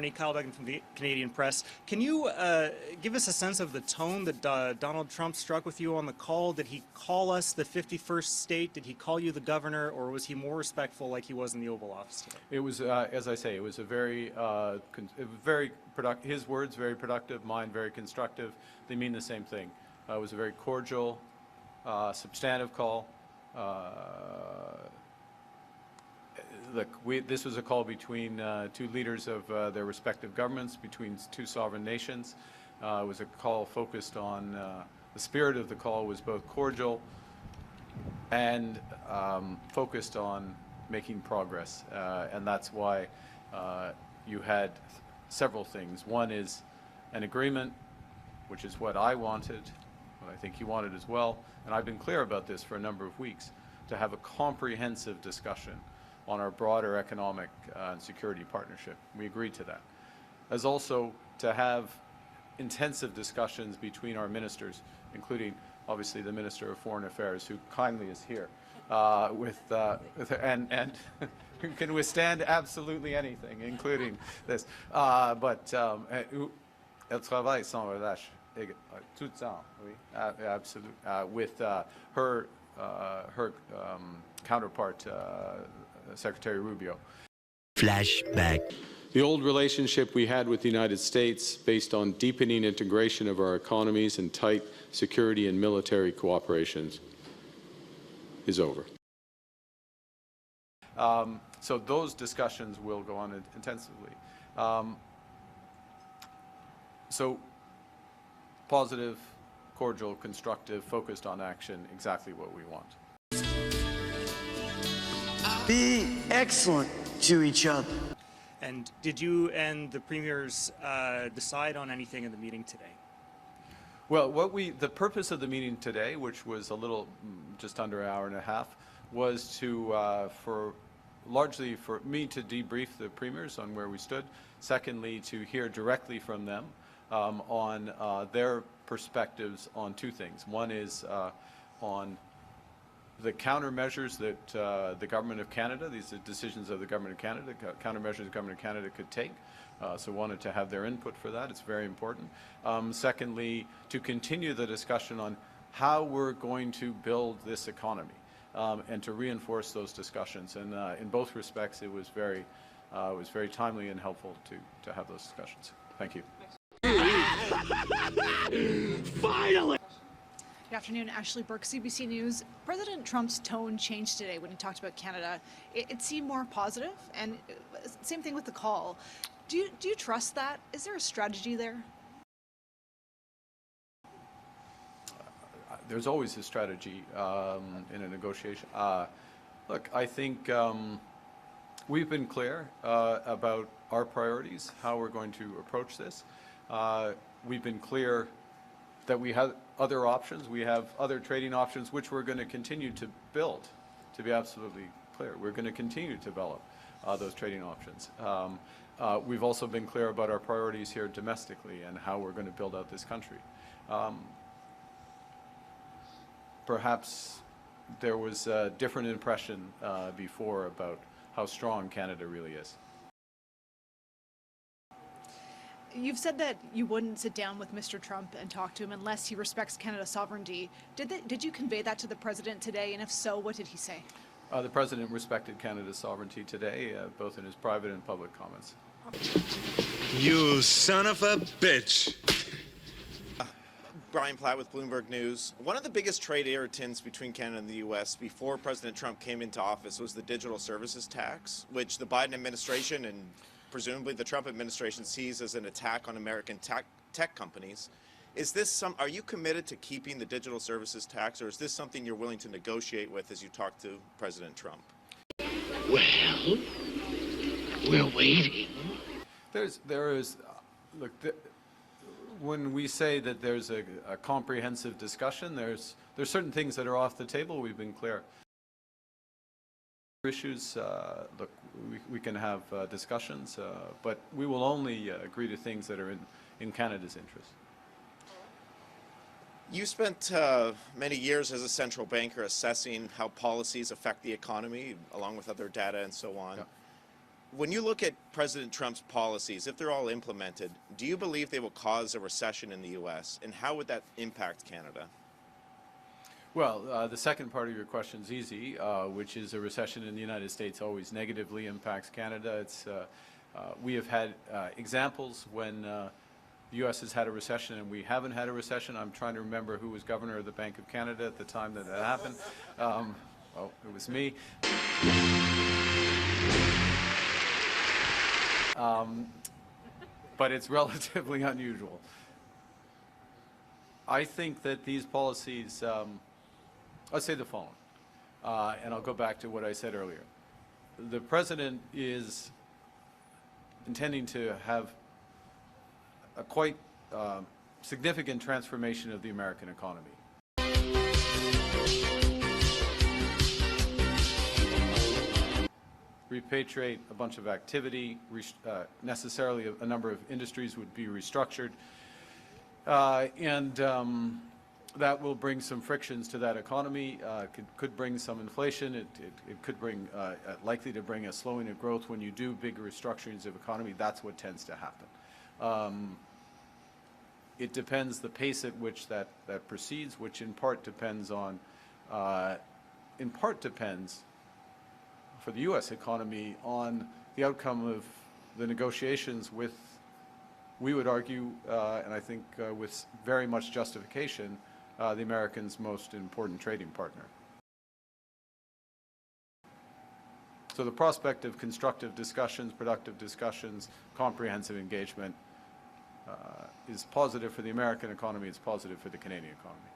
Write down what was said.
Kyle Duggan from the Canadian Press. Can you give us a sense of the tone that Donald Trump struck with you on the call? Did he call us the 51st state? Did he call you the governor, or was he more respectful like he was in the Oval Office today? It was, as I say, it was a very his words very productive, mine very constructive. They mean the same thing. It was a very cordial, substantive call. Look, this was a call between two leaders of their respective governments, between two sovereign nations. It was a call focused on, the spirit of the call was both cordial and focused on making progress. And that's why you had several things. One is an agreement, which is what I wanted, what I think he wanted as well. And I've been clear about this for a number of weeks, to have a comprehensive discussion on our broader economic and security partnership. We agreed to that. As also to have intensive discussions between our ministers, including obviously the Minister of Foreign Affairs, who kindly is here, and who can withstand absolutely anything, including this. Elle travaille sans relâche, tout le temps, oui, absolutely, with her counterpart, Secretary Rubio. Flashback. The old relationship we had with the United States, based on deepening integration of our economies and tight security and military cooperation, is over. So those discussions will go on intensively. So positive, cordial, constructive, focused on action, exactly what we want. Be excellent to each other. And did you and the premiers decide on anything in the meeting today? Well, the purpose of the meeting today, which was a little, just under an hour and a half, was to, largely for me to debrief the premiers on where we stood. Secondly, to hear directly from them on their perspectives on two things. One is on the countermeasures that the Government of Canada, these are decisions of the Government of Canada, countermeasures the Government of Canada could take. So wanted to have their input for that. It's very important. Secondly, to continue the discussion on how we're going to build this economy and to reinforce those discussions. And in both respects, it was very timely and helpful to have those discussions. Thank you. Finally! Good afternoon, Ashley Burke, CBC News. President Trump's tone changed today when he talked about Canada. It seemed more positive, and same thing with the call. Do you trust that? Is there a strategy there? There's always a strategy in a negotiation. Look, I think we've been clear about our priorities, how we're going to approach this. We've been clear that we have other options. We have other trading options, which we're going to continue to build, to be absolutely clear. We're going to continue to develop those trading options. We've also been clear about our priorities here domestically and how we're going to build out this country. Perhaps there was a different impression before about how strong Canada really is. You've said that you wouldn't sit down with Mr. Trump and talk to him unless he respects Canada's sovereignty. Did you convey that to the president today? And if so, what did he say? The president respected Canada's sovereignty today, both in his private and public comments. You son of a bitch. Brian Platt with Bloomberg News. One of the biggest trade irritants between Canada and the U.S. before President Trump came into office was the digital services tax, which the Biden administration and presumably the Trump administration sees as an attack on American tech companies. Are you committed to keeping the digital services tax, or is this something you're willing to negotiate with as you talk to President Trump? Well, we're waiting. When we say that there's a comprehensive discussion, there's certain things that are off the table. We've been clear. Issues, look, we can have discussions, but we will only agree to things that are in Canada's interest. You spent many years as a central banker assessing how policies affect the economy, along with other data and so on. Yeah. When you look at President Trump's policies, if they're all implemented, do you believe they will cause a recession in the U.S., and how would that impact Canada? Well, the second part of your question is easy, which is a recession in the United States always negatively impacts Canada. We have had examples when the U.S. has had a recession and we haven't had a recession. I'm trying to remember who was governor of the Bank of Canada at the time that happened. Well, it was me. But it's relatively unusual. I think that these policies, I'll say the following, and I'll go back to what I said earlier. The president is intending to have a quite significant transformation of the American economy. Repatriate a bunch of activity, necessarily a number of industries would be restructured, and that will bring some frictions to that economy, could bring some inflation, it could bring, likely to bring a slowing of growth. When you do big restructurings of economy, that's what tends to happen. It depends the pace at which that proceeds, which in part depends for the U.S. economy on the outcome of the negotiations with, we would argue, and I think with very much justification, the Americans' most important trading partner. So the prospect of constructive discussions, productive discussions, comprehensive engagement is positive for the American economy, it's positive for the Canadian economy.